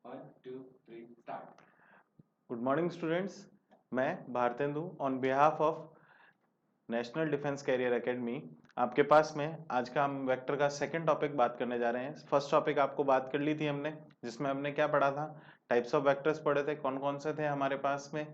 1 2 3 start. Good morning students. मैं Bharatendu on behalf of national defence career academy आपके पास में आज का हम वेक्टर का सेकंड टॉपिक बात करने जा रहे हैं। फर्स्ट टॉपिक आपको बात कर ली थी हमने, जिसमें हमने क्या पढ़ा था, टाइप्स ऑफ वेक्टर्स पढ़े थे। कौन कौन से थे हमारे पास में?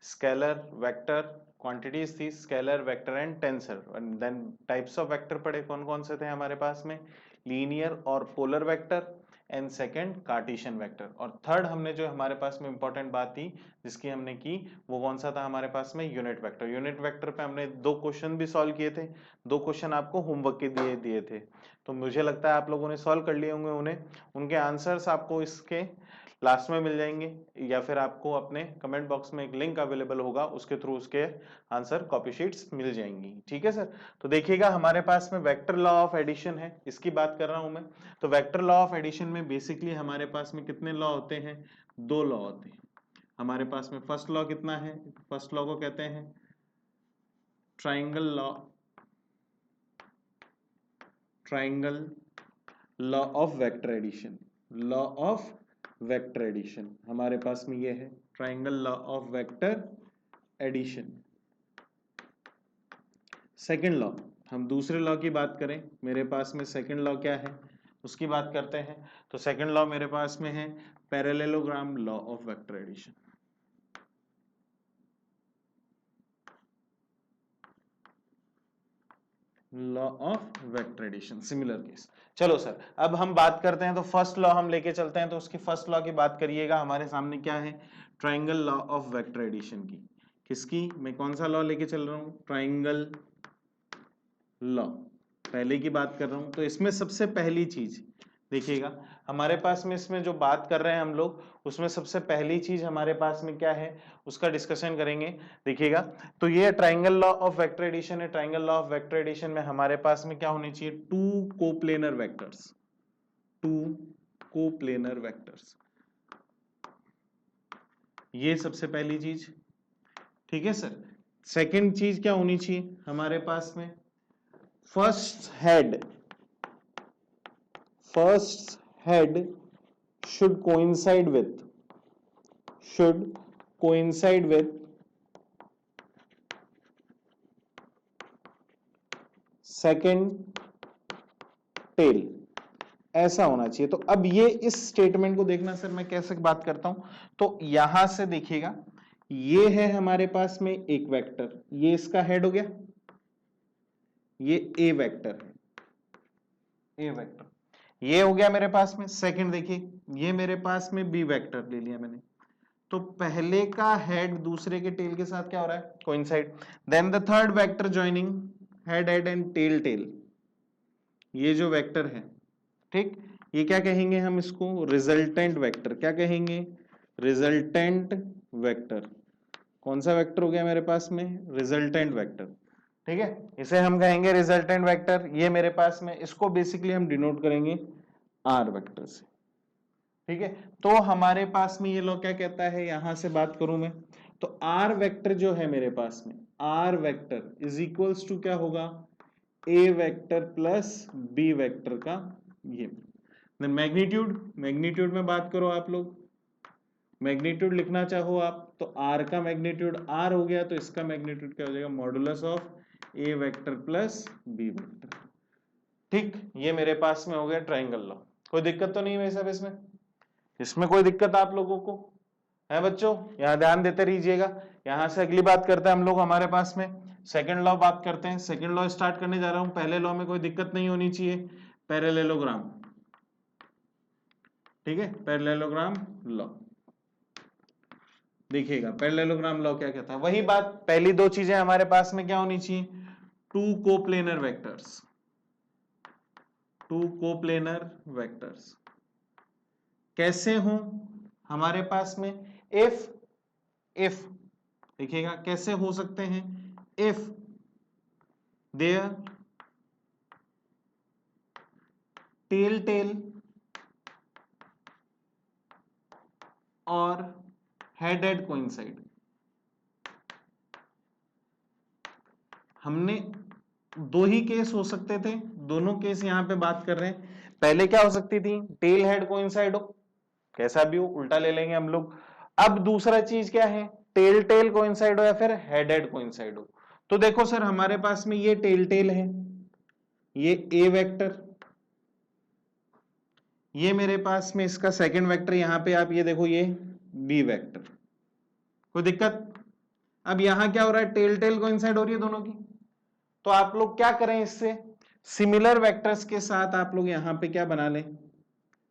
स्केलर वेक्टर, क्वांटिटीज थी scalar vector and tensor. And then types of vector पढ़े, कौन कौन से थे हमारे पास में? लीनियर और polar vector and second Cartesian vector. और थर्ड हमने जो हमारे पास में इंपॉर्टेंट बात थी जिसकी हमने की, वो कौन सा था हमारे पास में? Unit vector. यूनिट वेक्टर पे हमने दो क्वेश्चन भी सॉल्व किए थे, दो क्वेश्चन आपको होमवर्क के दिए दिए थे, तो मुझे लगता है आप लोगों ने सॉल्व कर लिए होंगे उन्हें। उनके आंसर्स आपको इसके लास्ट में मिल जाएंगे, या फिर आपको अपने कमेंट बॉक्स में एक लिंक अवेलेबल होगा, उसके थ्रू उसके आंसर कॉपी शीट्स मिल जाएंगी। ठीक है सर। तो देखिएगा हमारे पास में वेक्टर लॉ ऑफ एडिशन है, इसकी बात कर रहा हूं मैं। तो वेक्टर लॉ ऑफ एडिशन में बेसिकली हमारे पास में कितने लॉ होते हैं? दो लॉ होते हैं हमारे पास में। फर्स्ट लॉ कितना है? फर्स्ट लॉ को कहते हैं triangle law, triangle law of vector addition. Law of vector addition हमारे पास में ये है, triangle law of vector addition. Second law, हम दूसरे लॉ की बात करें, मेरे पास में सेकंड लॉ क्या है उसकी बात करते हैं। तो सेकंड लॉ मेरे पास में है parallelogram law of vector addition. Law of vector addition, similar case. चलो सर, अब हम बात करते हैं, तो फर्स्ट लॉ हम लेके चलते हैं। तो उसकी फर्स्ट लॉ की बात करिएगा, हमारे सामने क्या है? Triangle law of vector addition की। किसकी? मैं कौन सा लॉ लेके चल रहा हूं? ट्राइंगल लॉ पहले की बात कर रहा हूं। तो इसमें सबसे पहली चीज देखिएगा, हमारे पास में इसमें जो बात कर रहे हैं हम लोग, उसमें सबसे पहली चीज हमारे पास में क्या है उसका डिस्कशन करेंगे। देखिएगा, तो ये triangle law of vector addition है। Triangle law of vector addition में हमारे पास में क्या होनी चाहिए? Two coplanar vectors, two coplanar vectors, ये सबसे पहली चीज। ठीक है सर। सेकंड चीज क्या होनी चाहिए हमारे पास में? First head, first head should coincide with, should coincide with second tail, ऐसा होना चाहिए। तो अब ये इस स्टेटमेंट को देखना सर, मैं कैसे बात करता हूं। तो यहां से देखिएगा, ये है हमारे पास में एक वेक्टर, ये इसका हेड हो गया, ये ए वेक्टर है, ए वेक्टर ये हो गया मेरे पास में। सेकंड देखिए, ये मेरे पास में बी वेक्टर ले लिया मैंने। तो पहले का हेड दूसरे के टेल के साथ क्या हो रहा है? Coincide. Then the third vector joining head head and tail tail, ये जो वेक्टर है, ठीक, ये क्या कहेंगे हम इसको? Resultant vector. क्या कहेंगे? Resultant vector. कौन सा वेक्टर हो गया मेरे पास में? Resultant vector. ठीक है, इसे हम कहेंगे रिजल्टेंट वेक्टर। ये मेरे पास में, इसको बेसिकली हम डिनोट करेंगे आर वेक्टर से। ठीक है, तो हमारे पास में ये लॉ क्या कहता है, यहां से बात करूं मैं, तो आर वेक्टर जो है मेरे पास में, R vector is equals to क्या होगा? A vector plus B vector का ये। मैग्नीट्यूड, मैग्नीट्यूड में बात करो आप लोग, मैग्नीट्यूड लिखना चाहो आप, तो आर का मैग्नीट्यूड आर हो गया, तो इसका मैग्नीट्यूड क्या हो जाएगा? Modulus of A vector plus B vector. ठीक, ये मेरे पास में हो गया ट्राइंगल लॉ। कोई दिक्कत तो नहीं है सब इसमें? इसमें कोई दिक्कत आप लोगों को है बच्चों? यहां ध्यान देते रहिएगा। यहां से अगली बात करते हैं हम लोग, हमारे पास में सेकंड लॉ बात करते हैं। सेकंड लॉ स्टार्ट करने जा रहा हूं। पहले लॉ में कोई दिक्कत नहीं होनी चाहिए, पैरेललोग्राम। ठीक है, पैरेललोग्राम लॉ देखिएगा, पैरेललोग्राम लॉ क्या कहता है? वही बात, पहली दो चीजें हमारे पास में क्या होनी चाहिए? Two coplanar vectors, two coplanar vectors कैसे हों हमारे पास में? इफ देखिएगा कैसे हो सकते हैं? इफ देयर टेल टेल और हेड हेड कोइंसाइड। हमने दो ही केस हो सकते थे, दोनों केस यहां पे बात कर रहे हैं। पहले क्या हो सकती थी? टेल हेड कोइंसाइड हो, कैसा भी हो उल्टा ले लेंगे हम लोग। अब दूसरा चीज क्या है, टेल टेल कोइंसाइड हो या फिर हेड हेड कोइंसाइड हो। तो देखो सर हमारे पास में ये टेल टेल है, ये ए वेक्टर, ये मेरे पास में इसका सेकंड वेक्टर, यहां पे आप ये देखो ये बी वेक्टर, कोई दिक्कत? अब यहां क्या हो रहा है, टेल टेल कोइंसाइड हो रही है दोनों की। तो आप लोग क्या करें, इससे सिमिलर वेक्टर्स के साथ आप लोग यहां पे क्या बना लें,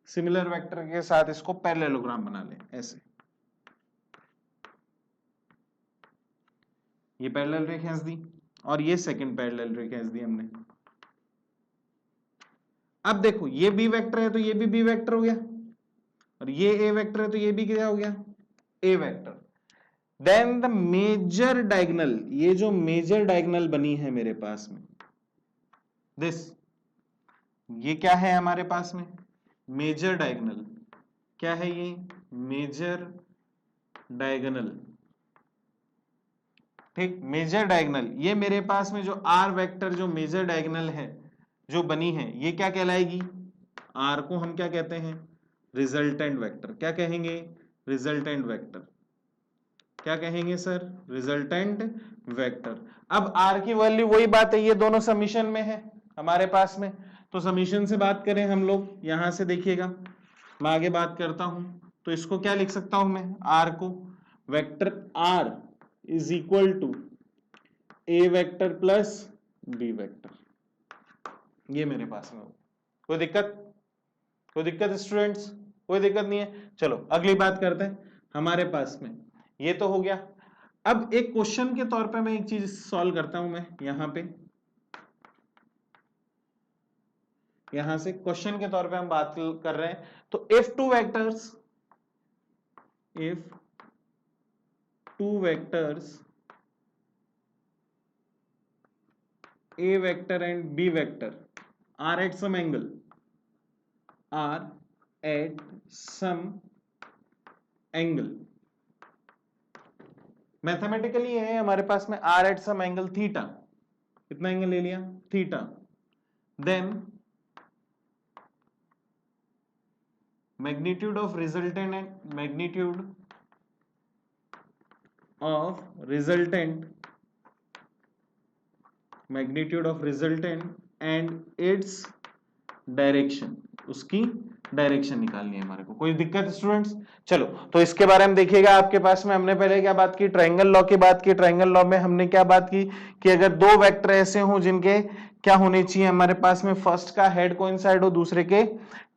सिमिलर वेक्टर के साथ इसको पैरेललोग्राम बना लें ऐसे। ये पैरेलल रे खींच दी और ये सेकंड पैरेलल रे खींच दी हमने। अब देखो ये बी वेक्टर है तो ये भी बी वेक्टर हो गया, और ये ए वेक्टर है तो ये भी क्या हो गया, a vector. Then the major diagonal, ये जो मेजर डायगोनल बनी है मेरे पास में, दिस, ये क्या है हमारे पास में, मेजर डायगोनल। क्या है ये, मेजर डायगोनल। ठीक, मेजर डायगोनल, ये मेरे पास में जो आर वेक्टर जो मेजर डायगोनल है जो बनी है, ये क्या कहलाएगी, आर को हम क्या कहते हैं, रिजल्टेंट वेक्टर। क्या कहेंगे, रिजल्टेंट वेक्टर। क्या कहेंगे सर, रिजल्टेंट वेक्टर। अब आर की वैल्यू वही बात है, ये दोनों समीशन में है हमारे पास में, तो समीशन से बात करें हम लोग, यहां से देखिएगा मैं आगे बात करता हूं, तो इसको क्या लिख सकता हूं मैं, आर को vector R is equal to A vector plus B vector, ये मेरे पास में हो। कोई दिक्कत, कोई दिक्कत स्टूडेंट्स, कोई दिक्कत नहीं है। चलो अगली बात करते हैं, हमारे पास में ये तो हो गया। अब एक क्वेश्चन के तौर पे मैं एक चीज सॉल्व करता हूं मैं यहां पे, यहां से क्वेश्चन के तौर पे हम बात कर रहे हैं। तो if two vectors A vector and B vector are at some angle, mathematically है हमारे पास में R at some angle theta, कितना एंगल ले लिया, theta. Then magnitude of resultant and magnitude of resultant and its direction, उसकी direction निकालनी है हमारे को। कोई दिक्कत स्टूडेंट्स? चलो तो इसके बारे में देखिएगा, आपके पास में हमने पहले क्या बात की, ट्रायंगल लॉ की बात की। ट्रायंगल लॉ में हमने क्या बात की कि अगर दो वेक्टर ऐसे हों जिनके क्या होने चाहिए हमारे पास में, फर्स्ट का हेड कोइंसाइड हो दूसरे के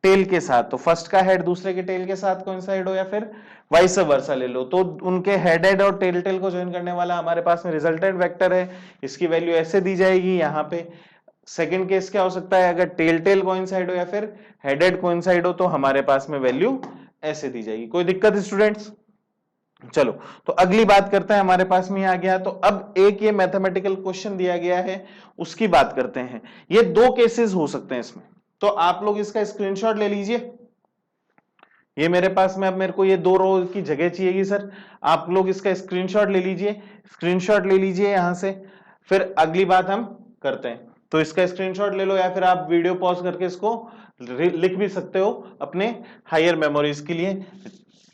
टेल के साथ, तो फर्स्ट का हेड दूसरे के टेल के साथ कोइंसाइड हो, या फिर वाइस वर्सा ले लो, तो उनके हेड हेड और टेल टेल को ज्वाइन करने वाला हमारे पास में रिजल्टेंट वेक्टर है। इसकी वैल्यू ऐसे दी जाएगी यहाँ पे। सेकंड केस क्या हो सकता है, अगर टेल टेल कोइंसाइड हो या फिर हेड हेड कोइंसाइड हो, तो हमारे पास में वैल्यू ऐसे दी जाएगी। कोई दिक्कत स्टूडेंट्स? चलो तो अगली बात करते हैं, हमारे पास में आ गया। तो अब एक ये मैथमेटिकल क्वेश्चन दिया गया है, उसकी बात करते हैं। ये दो केसेस हो सकते हैं इसमें, तो आप लोग इसका स्क्रीनशॉट ले लीजिए। ये मेरे पास में, अब मेरे को ये दो रो की जगह चाहिएगी सर, आप लोग इसका स्क्रीनशॉट ले लीजिए, स्क्रीनशॉट ले लीजिए यहां से, फिर अगली बात हम करते हैं। तो इसका स्क्रीनशॉट ले लो, या फिर आप वीडियो पॉज करके इसको लिख भी सकते हो अपने हायर मेमोरीज के लिए,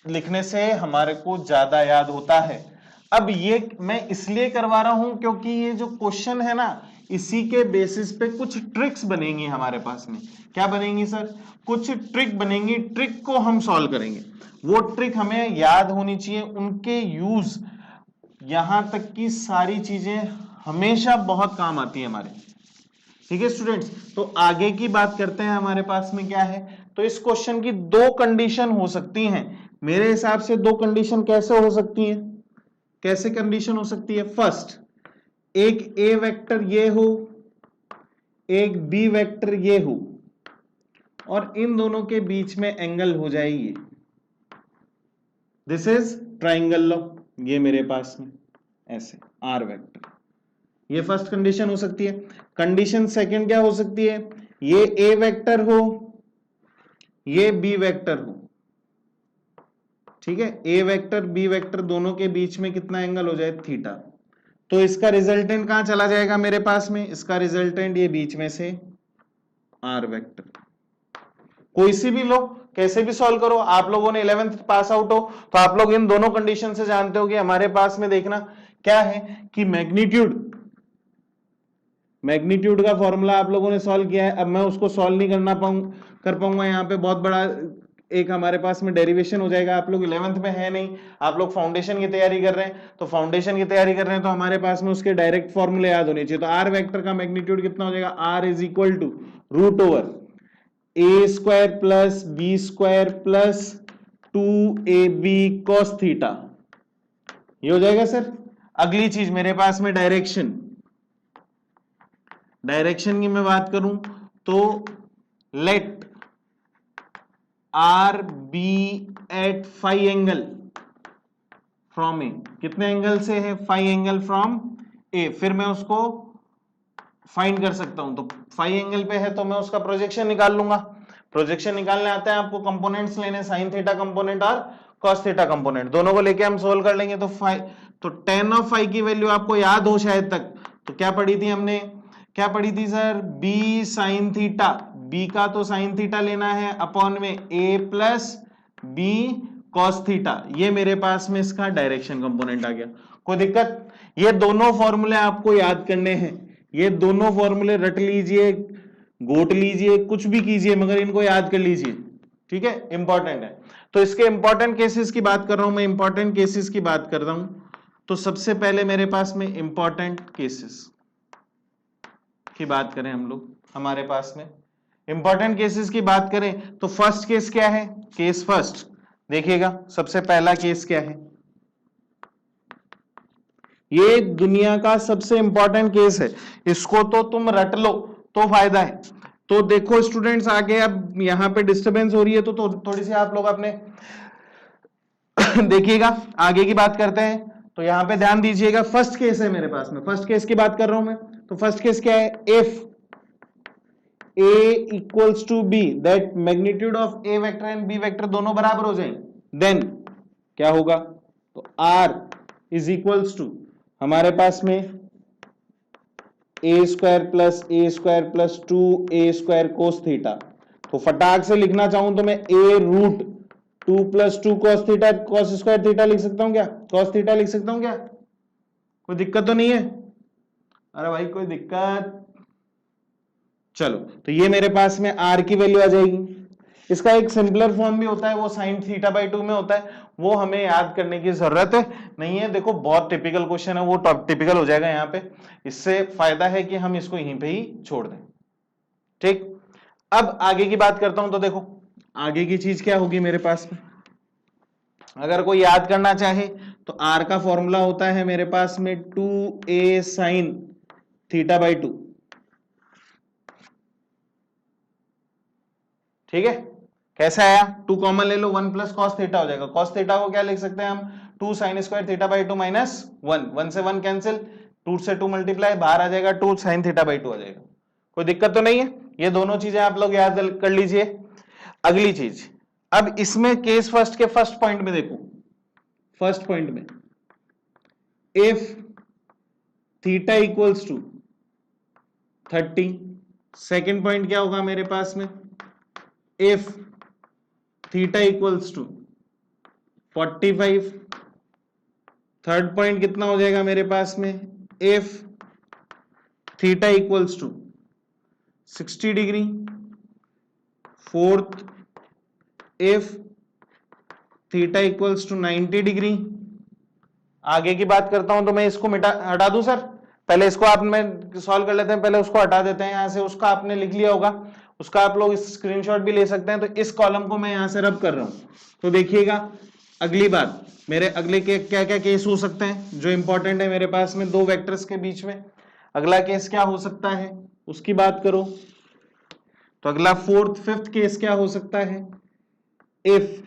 लिखने से हमारे को ज्यादा याद होता है। अब ये मैं इसलिए करवा रहा हूं क्योंकि ये जो क्वेश्चन है ना, इसी के बेसिस पे कुछ ट्रिक्स बनेंगी हमारे पास में। क्या बनेंगी सर? कुछ ट्रिक बनेंगी, ट्रिक को हम सॉल्व करेंगे। वो ट्रिक हमें याद होनी चाहिए, उनके यूज यहां तक की सारी चीजें हमेशा बहुत काम आती है हमारे। ठीक है स्टूडेंट्स, तो आगे की बात करते हैं। हमारे पास में क्या है, तो इस क्वेश्चन की दो कंडीशन हो सकती हैं मेरे हिसाब से। दो कंडीशन कैसे हो सकती है, कैसे कंडीशन हो सकती है? फर्स्ट, एक ए वेक्टर ये हो, एक बी वेक्टर ये हो, और इन दोनों के बीच में एंगल हो जाएगी। This is triangle law. ये मेरे पास में ऐसे आर वेक्टर, ये फर्स्ट कंडीशन हो सकती है। कंडीशन सेकंड क्या हो सकती है, ये ए वेक्टर हो, ये बी वेक्टर हो। ठीक है, ए वेक्टर बी वेक्टर दोनों के बीच में कितना एंगल हो जाए, थीटा। तो इसका रिजल्टेंट कहां चला जाएगा मेरे पास में, इसका रिजल्टेंट ये बीच में से आर वेक्टर। कोई सी भी लो, कैसे भी सॉल्व करो। आप लोगों ने 11th पास आउट हो तो आप लोग इन दोनों कंडीशन से जानते हो कि हमारे पास में देखना क्या है कि मैग्नीट्यूड का फॉर्मूला आप लोगों ने सॉल्व किया है। अब मैं उसको सॉल्व नहीं कर पाऊंगा, यहाँ पे बहुत बड़ा एक हमारे पास में डेरिवेशन हो जाएगा। आप लोग 11th में है नहीं, आप लोग फाउंडेशन की तैयारी कर रहे हैं, तो फाउंडेशन की तैयारी कर रहे हैं तो हमारे पास में उसके डायरेक्ट फॉर्मूले याद होने चाहिए। तो आर वेक्टर का मैग्नीट्यूड कितना हो जाएगा, R is equal to root over A square plus B square plus 2ab cos theta, ये हो जाएगा सर। अगली चीज मेरे पास में डायरेक्शन की मैं बात करूं तो let R be at five angle from A, कितने एंगल से है, 5 एंगल फ्रॉम ए। फिर मैं उसको फाइंड कर सकता हूं, तो 5 एंगल पे है तो मैं उसका प्रोजेक्शन निकाल लूंगा। प्रोजेक्शन निकालने आता है आपको, कंपोनेंट्स लेने, साइन थीटा कंपोनेंट और कॉस थीटा कंपोनेंट, दोनों को लेके हम सोल्व कर लेंगे। तो tan ऑफ फाइव की वैल्यू आपको याद हो शायद तक, तो क्या पढ़ी थी हमने, क्या पढ़ी थी sir, b sine theta, b का तो साइन थीटा लेना है अपॉन में a plus b cos theta, ये मेरे पास में इसका डायरेक्शन कंपोनेंट आ गया। कोई दिक्कत, ये दोनों फॉर्मूले आपको याद करने हैं, ये दोनों फॉर्मूले रट लीजिए, गोट लीजिए, कुछ भी कीजिए, मगर इनको याद कर लीजिए, ठीक है, इंपॉर्टेंट है। तो इसके इंपॉर्टेंट केसेस की बात कर रहा हूं मैं, इंपॉर्टेंट केसेस की बात कर रहा हूं। तो सबसे पहले मेरे पास में इंपॉर्टेंट केसेस की बात करें हम लोग, हमारे पास में इंपॉर्टेंट केसेस की बात करें तो फर्स्ट केस क्या है, केस फर्स्ट देखिएगा। सबसे पहला केस क्या है, ये दुनिया का सबसे इंपॉर्टेंट केस है, इसको तो तुम रट लो तो फायदा है। तो देखो स्टूडेंट्स, आगे अब यहां पे डिस्टरबेंस हो रही है तो थोड़ी सी आप लोग अपने देखिएगा, आगे की बात करते हैं। तो यहां पे ध्यान दीजिएगा, फर्स्ट केस है मेरे पास में, फर्स्ट केस की बात कर रहा हूं मैं। तो फर्स्ट केस क्या है, if a equals to b, that magnitude of a vector and b vector दोनों बराबर हो जाएं, देन क्या होगा, तो r इज इक्वल्स टू हमारे पास में a square plus 2a square cos theta. तो फटाक से लिखना चाहूं तो मैं a root 2 plus 2 cos theta cos square theta लिख सकता हूं क्या, कॉस थीटा लिख सकता हूं क्या, कोई दिक्कत तो नहीं है, अरे भाई कोई दिक्कत, चलो। तो ये मेरे पास में r की वैल्यू आ जाएगी। इसका एक सिंपलर फॉर्म भी होता है, वो साइन थीटा बाई 2 में होता है, वो हमें याद करने की जरूरत नहीं है। देखो बहुत टिपिकल क्वेश्चन है, वो टिपिकल हो जाएगा यहाँ पे, इससे फायदा है कि हम इसको यहीं पे ही छोड़ दें, ठीक। अब आगे की बात करता हूं, तो देखो आगे की चीज क्या होगी मेरे पास में, अगर कोई याद करना चाहे तो r का फॉर्मूला होता है मेरे पास में 2a साइन थीटा बाई 2, ठीक है। कैसे आया, 2 कॉमन ले लो, 1 प्लस कॉस थीटा हो जाएगा। कॉस थीटा को क्या लिख सकते हैं हम, 2 sine square theta by 2 minus 1, 1 से 1 कैंसिल, 2 से 2 मल्टीप्लाई, बाहर आ जाएगा 2 साइन थीटा बाई 2 आ जाएगा। कोई दिक्कत तो नहीं है, ये दोनों चीजें आप लोग याद कर लीजिए। अगली चीज, अब इसमें केस फर्स्ट के फर्स्ट पॉइंट में देखो, फर्स्ट पॉइंट में if theta equals to 30, second point क्या होगा मेरे पास में, if theta equals to 45, third point कितना हो जाएगा मेरे पास में, if theta equals to 60 degree, fourth if theta equals to 90 degree. आगे की बात करता हूं तो मैं इसको हटा दूं सर, पहले इसको आप में सॉल्व कर लेते हैं, पहले उसको हटा देते हैं यहां से, उसका आपने लिख लिया होगा, उसका आप लोग स्क्रीनशॉट भी ले सकते हैं। तो इस कॉलम को मैं यहां से रब कर रहा हूं। तो देखिएगा अगली बात, मेरे अगले के क्या क्या केस हो सकते हैं जो इंपॉर्टेंट है मेरे पास में, दो वेक्टर्स के बीच में अगला केस क्या हो सकता है उसकी बात करो। तो अगला फोर्थ फिफ्थ केस क्या हो सकता है, if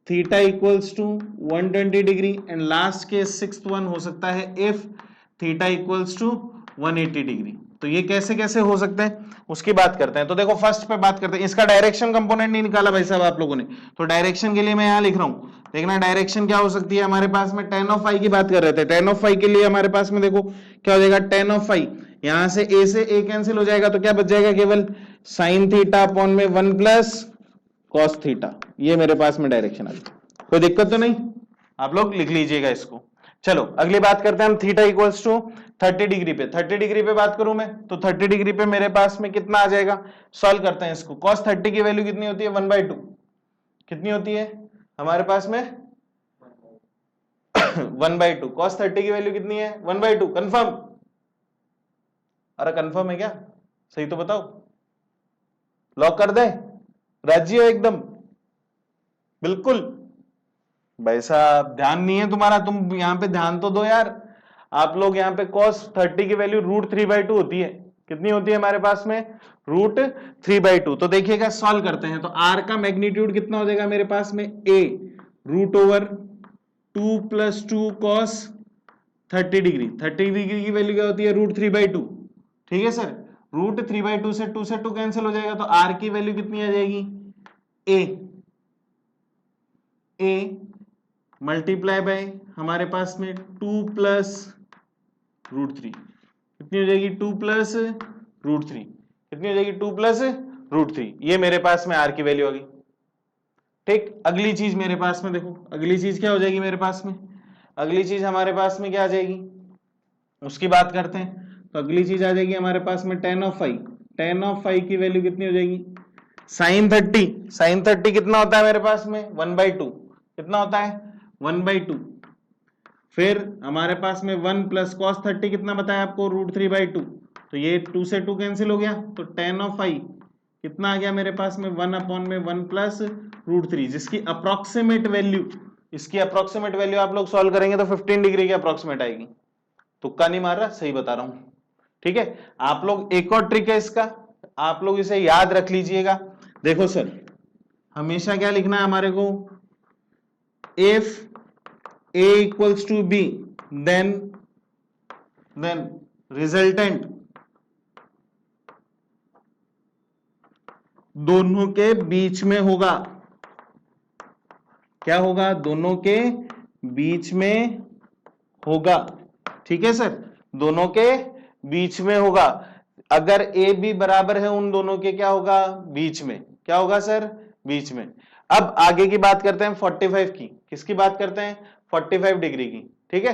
theta equals to 120 degree, and last case sixth one हो सकता है if theta equals to 180 degree. तो ये कैसे कैसे हो सकते हैं उसकी बात करते हैं। तो देखो फर्स्ट पे बात करते हैं, इसका डायरेक्शन कंपोनेंट नहीं निकाला भाई साहब आप लोगों ने, तो डायरेक्शन के लिए मैं यहां लिख रहा हूं, देखना डायरेक्शन क्या हो सकती है हमारे पास में, tan ऑफ फाई की बात कर रहे थे, tan ऑफ फाई के लिए हमारे पास में देखो क्या हो जाएगा, tan ऑफ फाई यहां से a से a कैंसिल हो जाएगा, तो क्या बच जाएगा, केवल साइन थीटा अपॉन में 1 प्लस कॉस थीटा। ये मेरे पास में डायरेक्शन आ गई, कोई दिक्कत तो नहीं, आप लोग लिख लीजिएगा इसको। चलो अगली बात करते हैं हम, थीटा इक्वल्स टू 30 डिग्री पे। 30 डिग्री पे बात करूं मैं, तो 30 डिग्री पे मेरे पास में कितना आ जाएगा, सॉल्व करते हैं इसको। cos 30 की वैल्यू कितनी होती है, 1/2। कितनी होती है हमारे पास में 1/2। cos 30 की वैल्यू कितनी है, 1/2। कंफर्म, अरे कंफर्म है क्या, सही तो बताओ, लॉक कर दे, राजी हो एकदम, बिल्कुल। भाई साहब ध्यान नहीं है तुम्हारा, तुम यहां पे ध्यान तो दो यार। आप लोग यहाँ पे cos 30 की वैल्यू √3/2 होती है। कितनी होती है हमारे पास में, √3/2। तो देखिएगा सॉल्व करते हैं, तो r का मैग्नीट्यूड कितना हो जाएगा मेरे पास में, a √2 + 2 cos 30 डिग्री। 30 डिग्री की वैल्यू क्या होती है, √3/2। ठीक है सर, √3/2 से 2 से 2 कैंसिल हो जाएगा, तो r की वैल्यू कितनी आ जाएगी, a मल्टीप्लाई बाय हमारे पास में 2 + √3। कितनी हो जाएगी, 2 + √3। कितनी हो जाएगी, 2 + √3। ये मेरे पास में r की वैल्यू आ गई। ठीक, अगली चीज मेरे पास में देखो, अगली चीज क्या हो जाएगी मेरे पास में, अगली चीज हमारे पास में क्या आ जाएगी, उसकी बात करते हैं। तो अगली चीज आ जाएगी हमारे पास में tan of phi। tan of phi की वैल्यू कितनी हो जाएगी, sin 30। sin 30 कितना होता है मेरे पास में, 1/2। कितना होता है, 1/2। फिर हमारे पास में 1 + cos 30 कितना बताया आपको, √3/2। तो ये 2 से 2 कैंसिल हो गया, तो tan of phi कितना आ गया मेरे पास में, 1/1 + √3, जिसकी अप्रोक्सीमेट वैल्यू, इसकी अप्रोक्सीमेट वैल्यू आप लोग सॉल्व करेंगे तो 15 डिग्री की अप्रोक्सीमेट आएगी। तुक्का नहीं मार रहा, सही बता रहा हूं। ठीक है, आप लोग एक और ट्रिक है इसका, आप लोग इसे याद रख लीजिएगा। देखो सर, हमेशा क्या लिखना है हमारे को, if a = b then resultant दोनों के बीच में होगा। क्या होगा, दोनों के बीच में होगा। ठीक है सर, दोनों के बीच में होगा। अगर ए बी बराबर है उन दोनों के, क्या होगा, बीच में। क्या होगा सर, बीच में। अब आगे की बात करते हैं 45 की। किसकी बात करते हैं, 45 डिग्री की। ठीक है,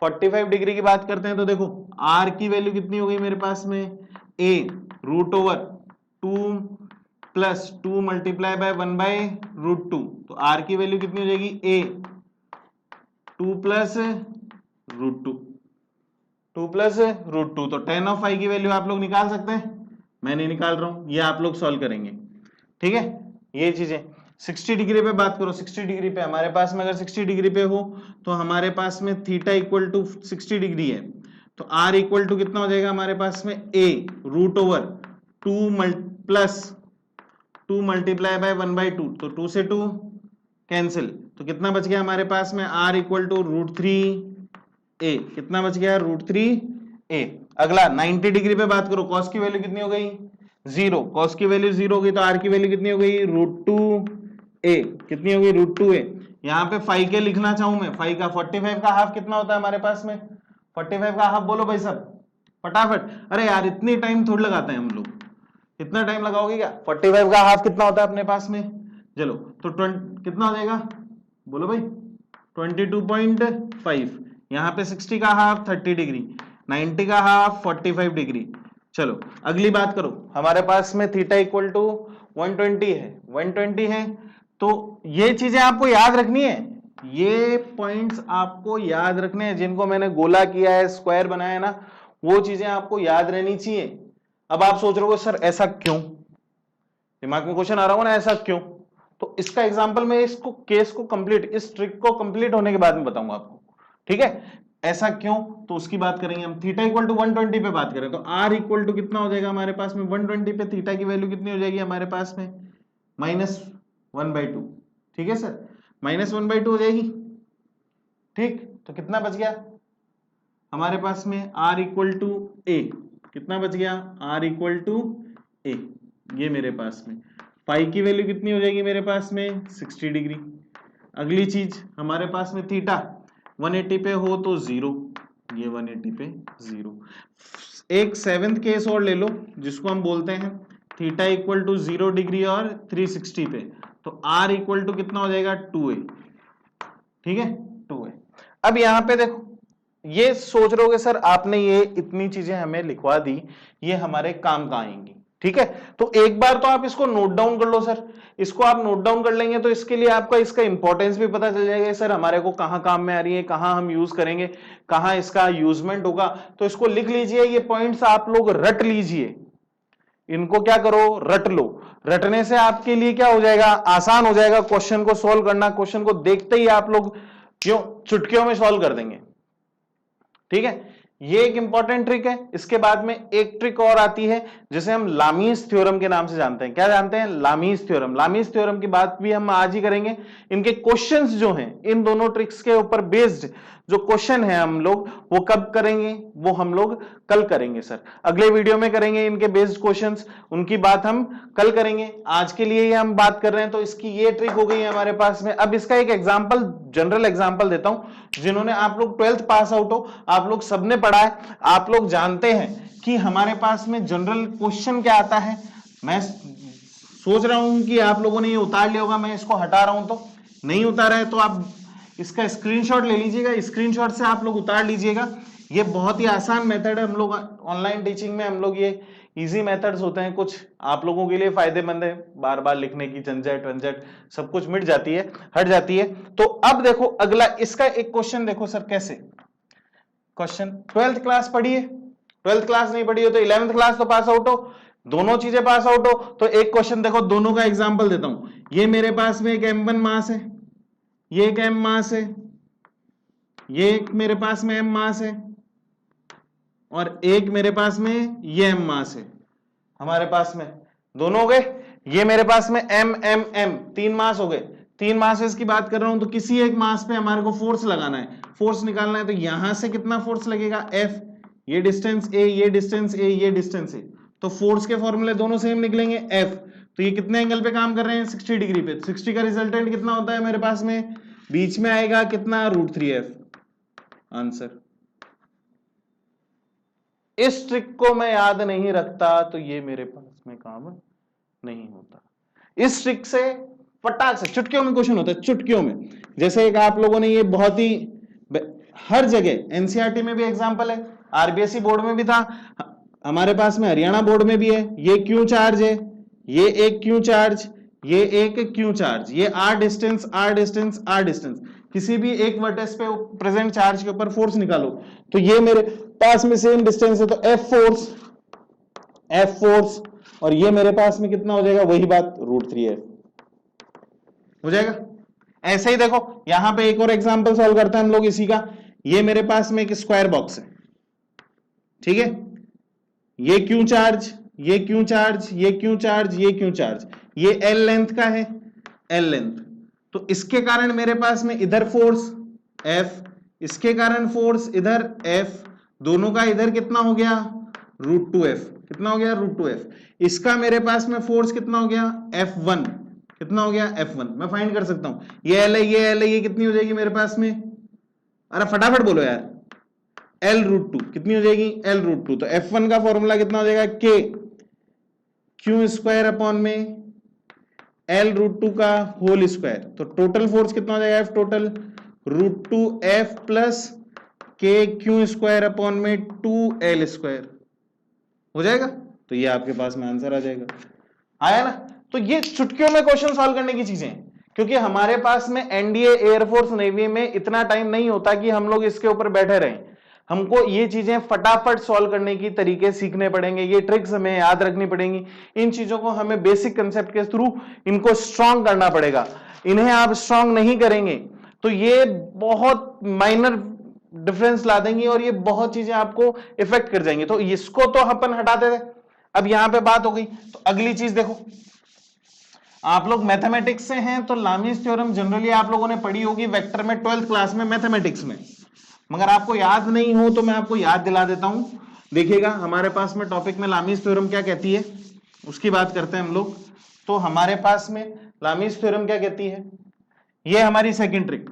45 डिग्री की बात करते हैं, तो देखो r की वैल्यू कितनी हो गई मेरे पास में, a √2 + 2 मल्टीप्लाई बाय 1/√2। तो r की वैल्यू कितनी हो जाएगी, a 2 + √2। 2 + √2। तो tan of phi की वैल्यू आप लोग निकाल सकते हैं, मैं नहीं निकाल रहा हूं, ये आप लोग सॉल्व करेंगे। ठीक है, ये चीजें 60 डिग्री पे बात करो। 60 डिग्री पे हमारे पास में, अगर 60 डिग्री पे हो तो हमारे पास में थीटा = 60 डिग्री है, तो r = कितना हो जाएगा हमारे पास में, a √2 + 2 मल्टीप्लाई बाय 1/2। तो 2 से 2 कैंसिल, तो कितना बच गया हमारे पास में, r = √3a। कितना बच गया, √3a। अगला 90 डिग्री पे बात करो, cos की वैल्यू कितनी हो गई, 0। cos की वैल्यू 0 हो गई, तो r की वैल्यू कितनी हो गई, √2a। कितनी हो गई, √2a। यहाँ पे फाई के लिखना चाहूं मैं, फाई का 45 का हाफ कितना होता है हमारे पास में, 45 का हाफ बोलो भाई सब फटाफट। अरे यार इतनी टाइम थोड़ी लगाते हैं हम लोग, कितना टाइम लगाओगे क्या, 45 का हाफ कितना होता है अपने पास में, चलो तो कितना हो जाएगा, बोलो भाई 22.5। यहाँ पे 60 का हाफ 30 डिग्री, 90 का हाफ 45 डिग्री। चलो अगली बात करो, हमारे पास में थीटा = 120 है, 120 है। तो ये चीजें आपको याद रखनी है, ये पॉइंट्स आपको याद रखने हैं, जिनको मैंने गोला किया है, स्क्वायर बनाया है ना, वो चीजें आपको याद रहनी चाहिए। अब आप सोच रहे हो सर ऐसा क्यों, दिमाग में क्वेश्चन आ रहा होगा ना, ऐसा क्यों। तो इसका एग्जांपल मैं इसको केस को कंप्लीट, इस ट्रिक को कंप्लीट होने के बाद में बताऊंगा आपको। ठीक है, ऐसा क्यों, तो उसकी बात करेंगे हम। थीटा = 120 पे बात करें तो r = कितना हो जाएगा हमारे पास में, 120 पे थीटा की वैल्यू कितनी हो जाएगी हमारे पास में, -1/2। ठीक है सर, -1/2 हो जाएगी। ठीक, तो कितना बच गया हमारे पास में, r = a। कितना बच गया, r = a। ये मेरे पास में फाई की वैल्यू कितनी हो जाएगी मेरे पास में, 60 डिग्री। अगली चीज हमारे पास में थीटा 180 पे हो तो 0, ये 180 पे 0। एक 7th केस और ले लो जिसको हम बोलते हैं थीटा इक्वल टू 0 डिग्री और 360 पे, तो r इक्वल टू कितना हो जाएगा 2a, ठीक है 2a। अब यहां पे देखो, ये सोच रहे होगे सर आपने ये इतनी चीजें हमें लिखवा दी, ये हमारे काम का आएंगी, ठीक है। तो एक बार तो आप इसको नोट डाउन कर लो सर, इसको आप नोट डाउन कर लेंगे तो इसके लिए आपका इसका इंपॉर्टेंस भी पता चल जाएगा सर हमारे को कहां काम में आ रही है, कहां हम यूज करेंगे, कहां इसका यूजमेंट होगा। तो इसको लिख लीजिए, ये पॉइंट्स आप लोग रट लीजिए, इनको क्या करो रट लो। रटने से आपके लिए क्या हो जाएगा, आसान हो जाएगा क्वेश्चन को सोल्व करना। क्वेश्चन को देखते ही आप लोग क्यों चुटकियों में सॉल्व कर देंगे, ठीक है। ये एक इंपॉर्टेंट ट्रिक है। इसके बाद में एक ट्रिक और आती है जिसे हम लामीज थ्योरम के नाम से जानते हैं। क्या जानते हैं, लामीज थ्योरम। लामीज थ्योरम की बात भी हम आज ही करेंगे। इनके क्वेश्चंस जो हैं, इन दोनों ट्रिक्स के ऊपर बेस्ड जो क्वेश्चन है हम लोग वो कब करेंगे, वो हम लोग कल करेंगे सर, अगले वीडियो में करेंगे इनके बेस्ड क्वेश्चंस, उनकी बात हम कल करेंगे। आज के लिए ये हम बात कर रहे हैं, तो इसकी ये ट्रिक हो गई है हमारे पास में। अब इसका एक एग्जांपल, जनरल एग्जांपल देता हूं। जिन्होंने आप लोग 12th पास आउट हो, आप लोग सबने पढ़ा है, आप लोग जानते हैं कि हमारे पास में जनरल क्वेश्चन क्या आता है। मैं सोच रहा हूं कि आप लोगों ने ये उतार लिया होगा, मैं इसको हटा रहा हूं, तो नहीं उतारा है तो आप इसका स्क्रीनशॉट ले लीजिएगा, स्क्रीनशॉट से आप लोग उतार लीजिएगा। ये बहुत ही आसान मेथड है, हम लोग ऑनलाइन टीचिंग में हम लोग ये इजी मेथड्स होते हैं, कुछ आप लोगों के लिए फायदेमंद है, बार बार लिखने की झंझट वंझट सब कुछ मिट जाती है, हट जाती है। तो अब देखो अगला इसका एक क्वेश्चन देखो सर, कैसे क्वेश्चन 12th क्लास पढ़ी है, 12th क्लास नहीं पढ़ी हो तो 11th क्लास तो पास आउट हो, दोनों चीजें पास आउट हो। तो एक क्वेश्चन देखो, दोनों का एग्जांपल देता हूं। ये मेरे पास में एक m1 मास है, ये एक m मास है, ये एक मेरे पास में m मास है, और एक मेरे पास में ये m मास है। हमारे पास में दोनों हो गए। ये मेरे पास में m m m 3 मास हो गए। 3 मासेस की बात कर रहा हूं, तो किसी एक मास पे हमारे को फोर्स लगाना है, फोर्स निकालना है। तो यहां से कितना फोर्स लगेगा F, ये डिस्टेंस A, ये डिस्टेंस A, ये डिस्टेंस A। तो फोर्स के फॉर्मूले दोनों सेम निकलेंगे। F तो ये कितने एंगल पे काम कर रहे हैं, 60 डिग्री पे। 60 का रिजल्टेंट कितना होता है मेरे पास में, बीच में आएगा कितना, √3F आंसर। इस ट्रिक को मैं याद नहीं रखता तो ये मेरे पास में काम नहीं होता। इस ट्रिक से फटाक से चुटकियों में क्वेश्चन होता है, चुटकियों में। जैसे एक आप लोगों ने ये बहुत ही हर जगह एनसीईआरटी में भी एग्जांपल है, आरबीएसई बोर्ड में भी था, हमारे पास में हरियाणा बोर्ड में भी है। ये क्यू चार्ज है, ये एक क्यू चार्ज, ये एक क्यू चार्ज, ये R distance R distance R distance. किसी भी एक वर्टेक्स पे प्रेजेंट चार्ज के ऊपर फोर्स निकालो, तो ये मेरे पास में सेम डिस्टेंस है, तो एफ फोर्स, और ये मेरे पास में कितना हो जाएगा, वही बात √3F हो जाएगा। ऐसे ही देखो यहां पे एक और एग्जांपल सॉल्व करते हैं हम लोग इसी का। ये मेरे पास में एक स्क्वायर बॉक्स है, ठीक है, ये क्यू चार्ज, ये क्यू चार्ज, ये क्यू चार्ज, ये क्यू चार्ज, ये L लेंथ का है, L लेंथ। तो इसके कारण मेरे पास में इधर फोर्स F, इसके कारण फोर्स इधर F, दोनों का इधर कितना हो गया, √2F। कितना हो गया, √2F। इसका मेरे पास में फोर्स कितना हो गया, F1। कितना हो गया, F1। मैं फाइंड कर सकता हूं, ये L है, ये L है, ये कितनी हो जाएगी मेरे पास में, अरे फटाफट बोलो यार, L√2 कितनी हो जाएगी, L√2। तो F1 का फॉर्मूला कितना हो जाएगा, K क्यू स्क्वायर अपॉन में L√2 का होल स्क्वायर। तो टोटल फोर्स कितना हो जाएगा, F total √2F plus K Q square upon में 2L स्क्वायर हो जाएगा। तो ये आपके पास में आंसर आ जाएगा, आया ना। तो ये चुटकियों में क्वेश्चन सॉल्व करने की चीजें, क्योंकि हमारे पास में एनडीए, एयरफोर्स, नेवी में इतना टाइम नहीं होता कि हम लोग इसके ऊपर बैठे रहें। हमको ये चीजें फटाफट सॉल्व करने की तरीके सीखने पड़ेंगे, ये ट्रिक्स हमें याद रखनी पड़ेंगी। इन चीजों को हमें बेसिक कंसेप्ट के थ्रू इनको स्ट्रांग करना पड़ेगा। इन्हें आप स्ट्रांग नहीं करेंगे तो ये बहुत माइनर डिफरेंस ला देंगी और ये बहुत चीजें आपको इफेक्ट कर जाएंगी। तो इसको तो अपन हटाते थे, अब यहां पे बात हो गई। तो अगली चीज देखो, आप लोग मैथमेटिक्स से हैं तो लामीज थ्योरम जनरली आप लोगों ने पढ़ी होगी वेक्टर में 12th क्लास में मैथमेटिक्स में, मगर आपको याद नहीं हो तो मैं आपको याद दिला देता हूं। देखिएगा हमारे पास में टॉपिक में लामीज थ्योरम क्या कहती है उसकी बात करते हैं हम लोग। तो हमारे पास में लामीज थ्योरम क्या कहती है, ये हमारी सेकंड ट्रिक,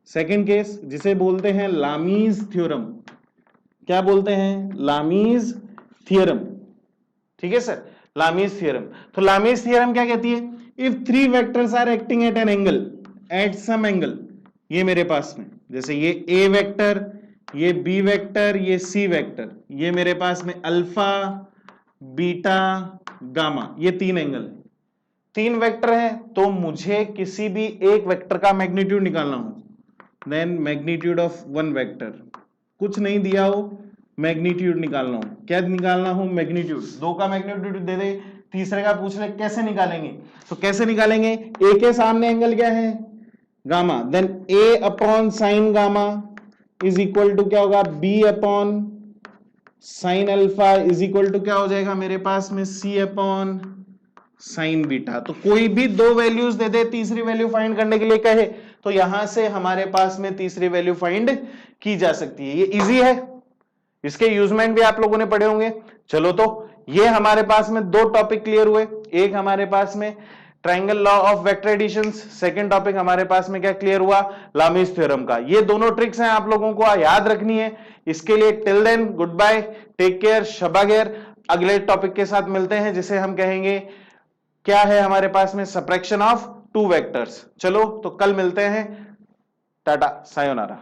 सेकंड केस जिसे बोलते हैं लामीज थ्योरम। क्या बोलते हैं? Lami's theorem. ठीक है सर, लामीज थ्योरम। तो लामीज थ्योरम क्या कहती है? If three vectors are acting at an angle, at some angle, ये मेरे पास में जैसे ये ए वेक्टर, ये बी वेक्टर, ये सी वेक्टर, ये मेरे पास में अल्फा बीटा गामा, ये तीन एंगल है, तीन वेक्टर है, तो मुझे किसी भी एक वेक्टर का मैग्नीट्यूड निकालना हो, then magnitude of one vector, कुछ नहीं दिया हो, मैग्नीट्यूड निकालना हो। क्या निकालना हो? मैग्नीट्यूड। दो का मैग्नीट्यूड दे दे, तीसरे का पूछ ले कैसे निकालेंगे, तो कैसे निकालेंगे? ए के सामने एंगल क्या है? Gamma, then A upon sine gamma is equal to क्या होगा? B upon sine alpha is equal to क्या हो जाएगा मेरे पास में? C upon sine beta. तो कोई भी दो वैल्यूज दे दे, तीसरी वैल्यू फाइंड करने के लिए कहे, तो यहां से हमारे पास में तीसरी वैल्यू फाइंड की जा सकती है। ये इजी है, इसके यूजमेंट भी आप लोगों ने पढ़े होंगे। चलो, तो ये हमारे पास में दो टॉपिक क्लियर हुए। एक हमारे पास में triangle law of vector additions, second topic हमारे पास में क्या क्लियर हुआ? लामीज थ्योरम का। ये दोनों ट्रिक्स हैं, आप लोगों को याद रखनी है। इसके लिए till then goodbye, take care, शबा खैर। अगले टॉपिक के साथ मिलते हैं जिसे हम कहेंगे क्या है हमारे पास में? Subtraction of two vectors. चलो, तो कल मिलते हैं। टाटा, सायोनारा।